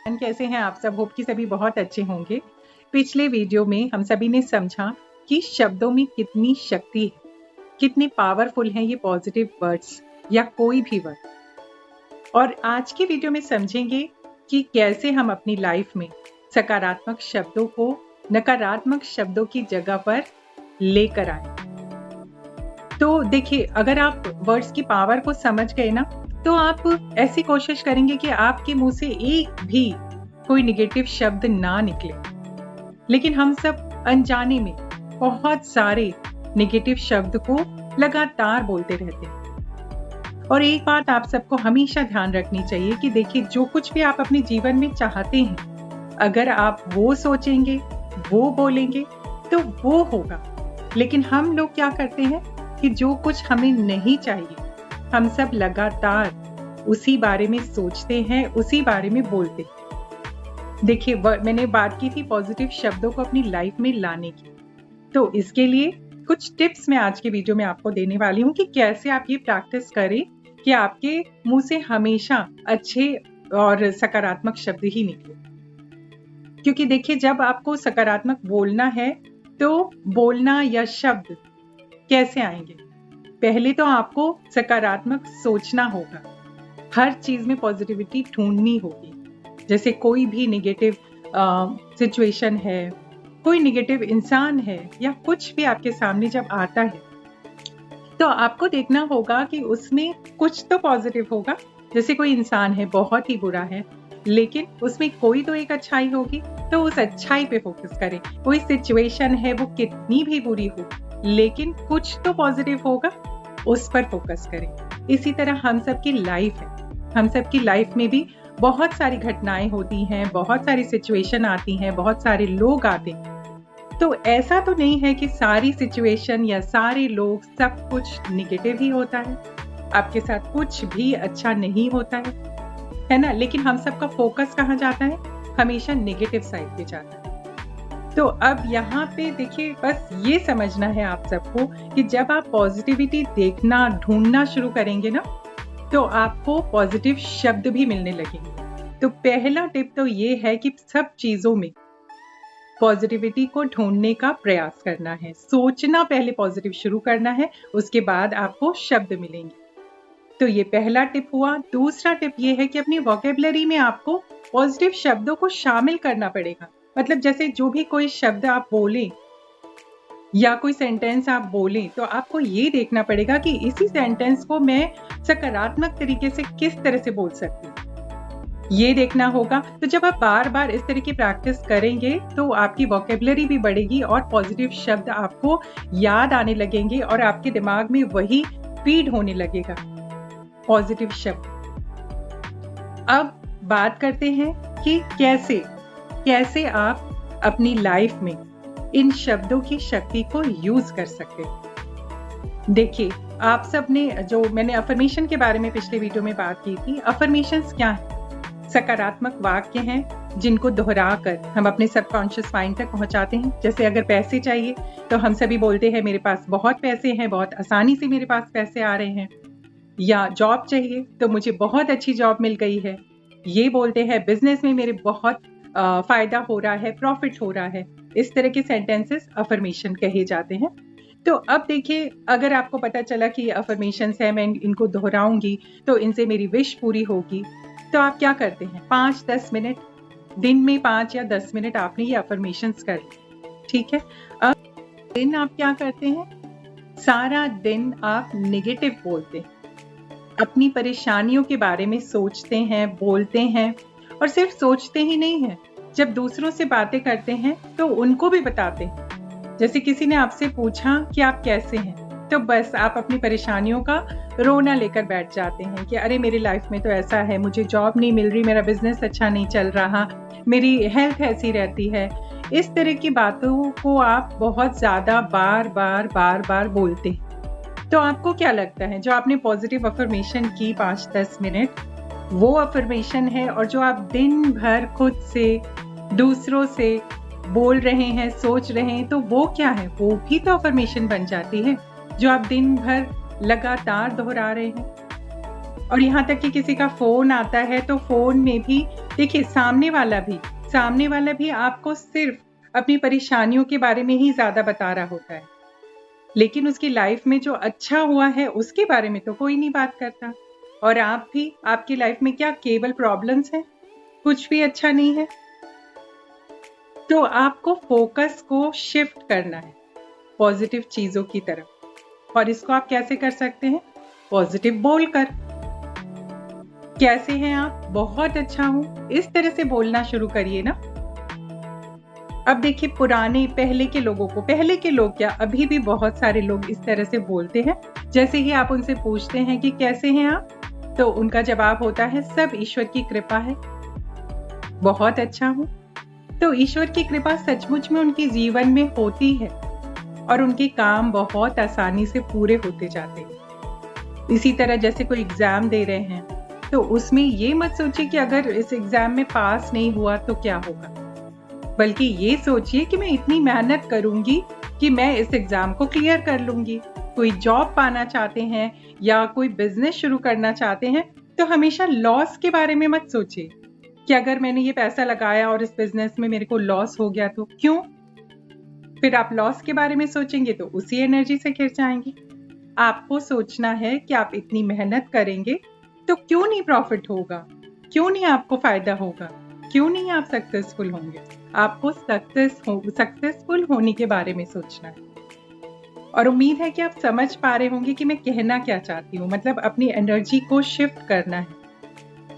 कैसे हैं आप सब? होप कि सभी बहुत अच्छे होंगे। पिछले वीडियो में हम सभी ने समझा कि शब्दों में कितनी शक्ति है, कितने पावरफुल हैं ये पॉजिटिव वर्ड्स या कोई भी वर्ड। और आज के वीडियो में समझेंगे कि कैसे हम अपनी लाइफ में सकारात्मक शब्दों को नकारात्मक शब्दों की जगह पर लेकर आए। तो देखिए, अगर आप वर्ड्स की पावर को समझ गए ना, तो आप ऐसी कोशिश करेंगे कि आपके मुंह से एक भी कोई निगेटिव शब्द ना निकले। लेकिन हम सब अनजाने में बहुत सारे निगेटिव शब्द को लगातार बोलते रहते हैं। और एक बात आप सबको हमेशा ध्यान रखनी चाहिए कि देखिए, जो कुछ भी आप अपने जीवन में चाहते हैं, अगर आप वो सोचेंगे, वो बोलेंगे, तो वो होगा। लेकिन हम लोग क्या करते हैं कि जो कुछ हमें नहीं चाहिए, हम सब लगातार उसी बारे में सोचते हैं, उसी बारे में बोलते हैं। देखिए, मैंने बात की थी पॉजिटिव शब्दों को अपनी लाइफ में लाने की। तो इसके लिए कुछ टिप्स मैं आज के वीडियो में आपको देने वाली हूँ कि कैसे आप ये प्रैक्टिस करें कि आपके मुंह से हमेशा अच्छे और सकारात्मक शब्द ही निकले। क्योंकि देखिए, जब आपको सकारात्मक बोलना है तो बोलना या शब्द कैसे आएंगे? पहले तो आपको सकारात्मक सोचना होगा, हर चीज में पॉजिटिविटी ढूंढनी होगी। जैसे कोई भी निगेटिव सिचुएशन है, कोई निगेटिव इंसान है या कुछ भी आपके सामने जब आता है, तो आपको देखना होगा कि उसमें कुछ तो पॉजिटिव होगा। जैसे कोई इंसान है, बहुत ही बुरा है, लेकिन उसमें कोई तो एक अच्छाई होगी, तो उस अच्छाई पे फोकस करें। कोई सिचुएशन है, वो कितनी भी बुरी हो, लेकिन कुछ तो पॉजिटिव होगा, उस पर फोकस करें। इसी तरह हम सब की लाइफ है, हम सब की लाइफ में भी बहुत सारी घटनाएं होती हैं, बहुत सारी सिचुएशन आती हैं, बहुत सारे लोग आते हैं। तो ऐसा तो नहीं है कि सारी सिचुएशन या सारे लोग सब कुछ निगेटिव ही होता है, आपके साथ कुछ भी अच्छा नहीं होता है ना? लेकिन हम सबका फोकस कहाँ जाता है? हमेशा नेगेटिव साइड पे जाता है। तो अब यहाँ पे देखिए, बस ये समझना है आप सबको कि जब आप पॉजिटिविटी देखना, ढूंढना शुरू करेंगे ना, तो आपको पॉजिटिव शब्द भी मिलने लगेंगे। तो पहला टिप तो ये है कि सब चीजों में पॉजिटिविटी को ढूंढने का प्रयास करना है। सोचना पहले पॉजिटिव शुरू करना है, उसके बाद आपको शब्द मिलेंगे। तो ये पहला टिप हुआ। दूसरा टिप ये है कि अपनी वोकेबलरी में आपको पॉजिटिव शब्दों को शामिल करना पड़ेगा। मतलब जैसे जो भी कोई शब्द आप बोलें या कोई सेंटेंस आप बोलें, तो आपको ये देखना पड़ेगा कि इसी सेंटेंस को मैं सकारात्मक तरीके से किस तरह से बोल सकती हूँ, ये देखना होगा। तो जब आप बार बार इस तरह की प्रैक्टिस करेंगे, तो आपकी वोकेबलरी भी बढ़ेगी और पॉजिटिव शब्द आपको याद आने लगेंगे और आपके दिमाग में वही फीड होने लगेगा, पॉजिटिव शब्द। अब बात करते हैं कि कैसे आप अपनी लाइफ में इन शब्दों की शक्ति को यूज कर सकते हैं। देखिए, आप सब ने, जो मैंने अफर्मेशन के बारे में पिछले वीडियो में बात की थी, अफर्मेशंस क्या है? सकारात्मक वाक्य हैं जिनको दोहरा कर हम अपने सबकॉन्शियस माइंड तक पहुंचाते हैं। जैसे अगर पैसे चाहिए तो हम सभी बोलते हैं, मेरे पास बहुत पैसे हैं, बहुत आसानी से मेरे पास पैसे आ रहे हैं। या जॉब चाहिए तो मुझे बहुत अच्छी जॉब मिल गई है, ये बोलते हैं। बिजनेस में मेरे बहुत फायदा हो रहा है, प्रॉफिट हो रहा है। इस तरह के सेंटेंसेस अफर्मेशन कहे जाते हैं। तो अब देखिए, अगर आपको पता चला कि ये अफर्मेशंस है, मैं इनको दोहराऊंगी तो इनसे मेरी विश पूरी होगी, तो आप क्या करते हैं? 5-10 मिनट, दिन में 5 या 10 मिनट आपने ये अफर्मेशंस कर ली, ठीक है? अब दिन आप क्या करते हैं? सारा दिन आप नेगेटिव बोलते हैं, अपनी परेशानियों के बारे में सोचते हैं, बोलते हैं। और सिर्फ सोचते ही नहीं हैं, जब दूसरों से बातें करते हैं तो उनको भी बताते हैं। जैसे किसी ने आपसे पूछा कि आप कैसे हैं, तो बस आप अपनी परेशानियों का रोना लेकर बैठ जाते हैं कि अरे मेरी लाइफ में तो ऐसा है, मुझे जॉब नहीं मिल रही, मेरा बिजनेस अच्छा नहीं चल रहा, मेरी हेल्थ ऐसी रहती है। इस तरह की बातों को आप बहुत ज्यादा बार बार बोलते हैं। तो आपको क्या लगता है, जो आपने पॉजिटिव अफर्मेशन की 5-10 मिनट, वो अफर्मेशन है, और जो आप दिन भर खुद से, दूसरों से बोल रहे हैं, सोच रहे हैं, तो वो क्या है? वो भी तो अफर्मेशन बन जाती है, जो आप दिन भर लगातार दोहरा रहे हैं। और यहाँ तक कि किसी का फोन आता है तो फोन में भी देखिए सामने वाला भी आपको सिर्फ अपनी परेशानियों के बारे में ही ज्यादा बता रहा होता है, लेकिन उसकी लाइफ में जो अच्छा हुआ है उसके बारे में तो कोई नहीं बात करता। और आप भी, आपकी लाइफ में क्या केवल प्रॉब्लम्स हैं, कुछ भी अच्छा नहीं है? तो आपको फोकस को शिफ्ट करना है पॉजिटिव चीजों की तरफ। और इसको आप कैसे कर सकते हैं? पॉजिटिव बोलकर। कैसे हैं आप? बहुत अच्छा हूं, इस तरह से बोलना शुरू करिए ना। अब देखिए पहले के लोग क्या, अभी भी बहुत सारे लोग इस तरह से बोलते हैं। जैसे ही आप उनसे पूछते हैं कि कैसे हैं आप, तो उनका जवाब होता है सब ईश्वर की कृपा है, बहुत अच्छा हूं। तो ईश्वर की कृपा सचमुच में उनके जीवन में होती है और उनके काम बहुत आसानी से पूरे होते जाते हैं। इसी तरह जैसे कोई एग्जाम दे रहे हैं, तो उसमें ये मत सोचिए कि अगर इस एग्जाम में पास नहीं हुआ तो क्या होगा, बल्कि ये सोचिए कि मैं इतनी मेहनत करूंगी कि मैं इस एग्जाम को क्लियर कर लूंगी। कोई जॉब पाना चाहते हैं या कोई बिजनेस शुरू करना चाहते हैं, तो हमेशा लॉस के बारे में मत सोचिए कि अगर मैंने ये पैसा लगाया और इस बिजनेस में मेरे को लॉस हो गया तो क्यों? फिर आप लॉस के बारे में सोचेंगे तो उसी एनर्जी से घिर जाएंगे। आपको सोचना है कि आप इतनी मेहनत करेंगे तो क्यों नहीं प्रॉफिट होगा, क्यों नहीं आपको फायदा होगा, क्यों नहीं आप सक्सेसफुल होंगे। आपको सक्सेसफुल होने के बारे में सोचना है। और उम्मीद है कि आप समझ पा रहे होंगे कि मैं कहना क्या चाहती हूँ। मतलब अपनी एनर्जी को शिफ्ट करना है।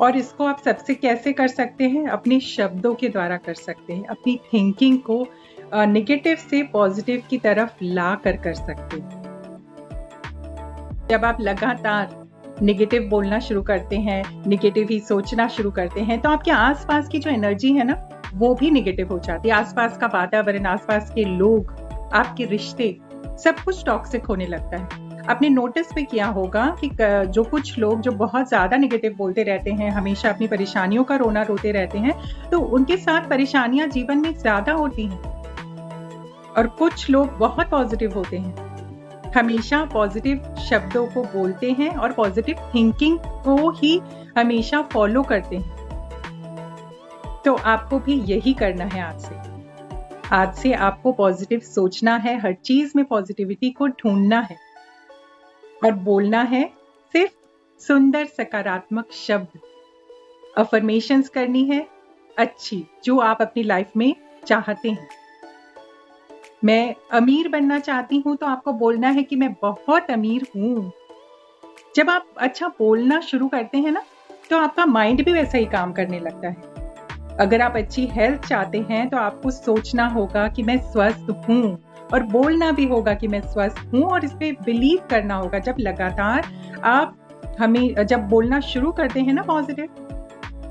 और इसको आप सबसे कैसे कर सकते हैं? अपने शब्दों के द्वारा कर सकते हैं। अपनी थिंकिंग को नेगेटिव से पॉजिटिव की तरफ ला कर सकते हैं। जब आप लगातार नेगेटिव बोलना शुरू करते हैं, नेगेटिव ही सोचना शुरू करते हैं, तो आपके आसपास की जो एनर्जी है ना, वो भी नेगेटिव हो जाती है। आसपास का वातावरण, आसपास के लोग, आपके रिश्ते, सब कुछ टॉक्सिक होने लगता है। आपने नोटिस भी किया होगा कि जो कुछ लोग जो बहुत ज्यादा नेगेटिव बोलते रहते हैं, हमेशा अपनी परेशानियों का रोना रोते रहते हैं, तो उनके साथ परेशानियां जीवन में ज्यादा होती हैं। और कुछ लोग बहुत पॉजिटिव होते हैं, हमेशा पॉजिटिव शब्दों को बोलते हैं और पॉजिटिव थिंकिंग को ही हमेशा फॉलो करते हैं। तो आपको भी यही करना है आज से आपको पॉजिटिव सोचना है, हर चीज में पॉजिटिविटी को ढूंढना है और बोलना है सिर्फ सुंदर सकारात्मक शब्द। अफर्मेशंस करनी है अच्छी, जो आप अपनी लाइफ में चाहते हैं। मैं अमीर बनना चाहती हूं, तो आपको बोलना है कि मैं बहुत अमीर हूं। जब आप अच्छा बोलना शुरू करते हैं ना, तो आपका माइंड भी वैसा ही काम करने लगता है। अगर आप अच्छी हेल्थ चाहते हैं, तो आपको सोचना होगा कि मैं स्वस्थ हूं, और बोलना भी होगा कि मैं स्वस्थ हूं, और इस पे बिलीव करना होगा। जब लगातार आप जब बोलना शुरू करते हैं ना पॉजिटिव,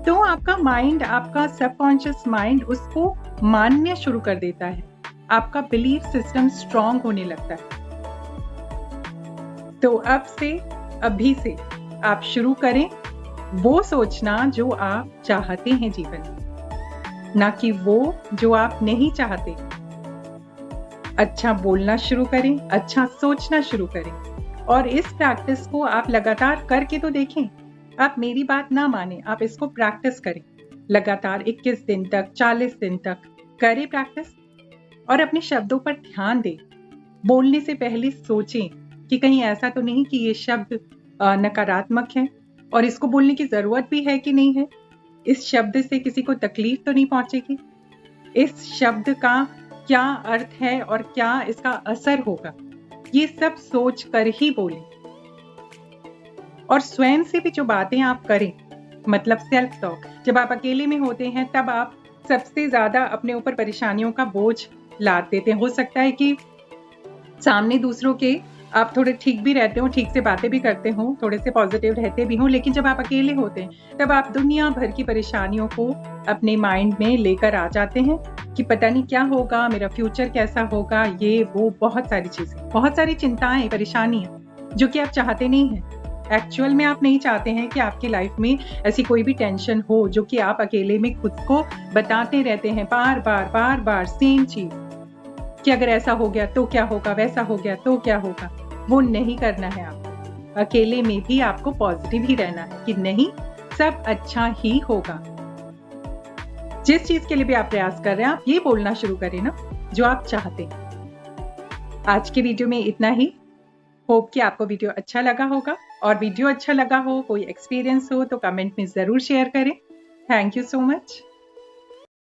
तो आपका माइंड, आपका सबकॉन्शियस माइंड उसको मानने शुरू कर देता है। आपका बिलीफ सिस्टम स्ट्रांग होने लगता है। तो अभी से आप शुरू करें वो सोचना जो आप चाहते हैं जीवन में, ना कि वो जो आप नहीं चाहते। अच्छा बोलना शुरू करें, अच्छा सोचना शुरू करें, और इस प्रैक्टिस को आप लगातार करके तो देखें। आप मेरी बात ना माने, आप इसको प्रैक्टिस करें लगातार 21 दिन तक, 40 दिन तक करें प्रैक्टिस, और अपने शब्दों पर ध्यान दें। बोलने से पहले सोचें कि कहीं ऐसा तो नहीं कि ये शब्द नकारात्मक है और इसको बोलने की जरूरत भी है कि नहीं है। इस शब्द से किसी को तकलीफ तो नहीं पहुंचेगी। इस शब्द का क्या अर्थ है और क्या इसका असर होगा, ये सब सोच कर ही बोलें। और स्वयं से भी जो बातें आप करें, मतलब सेल्फ टॉक, जब आप अकेले में होते हैं तब आप सबसे ज्यादा अपने ऊपर परेशानियों का बोझ लाद देते हैं। हो सकता है कि सामने दूसरों के आप थोड़े ठीक भी रहते हो, ठीक से बातें भी करते हो, थोड़े से पॉजिटिव रहते भी हो, लेकिन जब आप अकेले होते हैं तब आप दुनिया भर की परेशानियों को अपने माइंड में लेकर आ जाते हैं कि पता नहीं क्या होगा, मेरा फ्यूचर कैसा होगा, ये वो बहुत सारी चीजें, बहुत सारी चिंताएं, परेशानियां जो कि आप चाहते नहीं हैं। एक्चुअल में आप नहीं चाहते हैं कि आपकी लाइफ में ऐसी कोई भी टेंशन हो, जो कि आप अकेले में खुद को बताते रहते हैं बार बार सेम चीज कि अगर ऐसा हो गया तो क्या होगा, वैसा हो गया तो क्या होगा। वो नहीं करना है आपको। अकेले में भी आपको पॉजिटिव ही रहना है कि नहीं, सब अच्छा ही होगा। जिस चीज के लिए भी आप प्रयास कर रहे हैं, आप ये बोलना शुरू करें ना जो आप चाहते हैं। आज की वीडियो में इतना ही। होप कि आपको वीडियो अच्छा लगा होगा, और वीडियो अच्छा लगा हो, कोई एक्सपीरियंस हो तो कमेंट में जरूर शेयर करें। Thank you so much.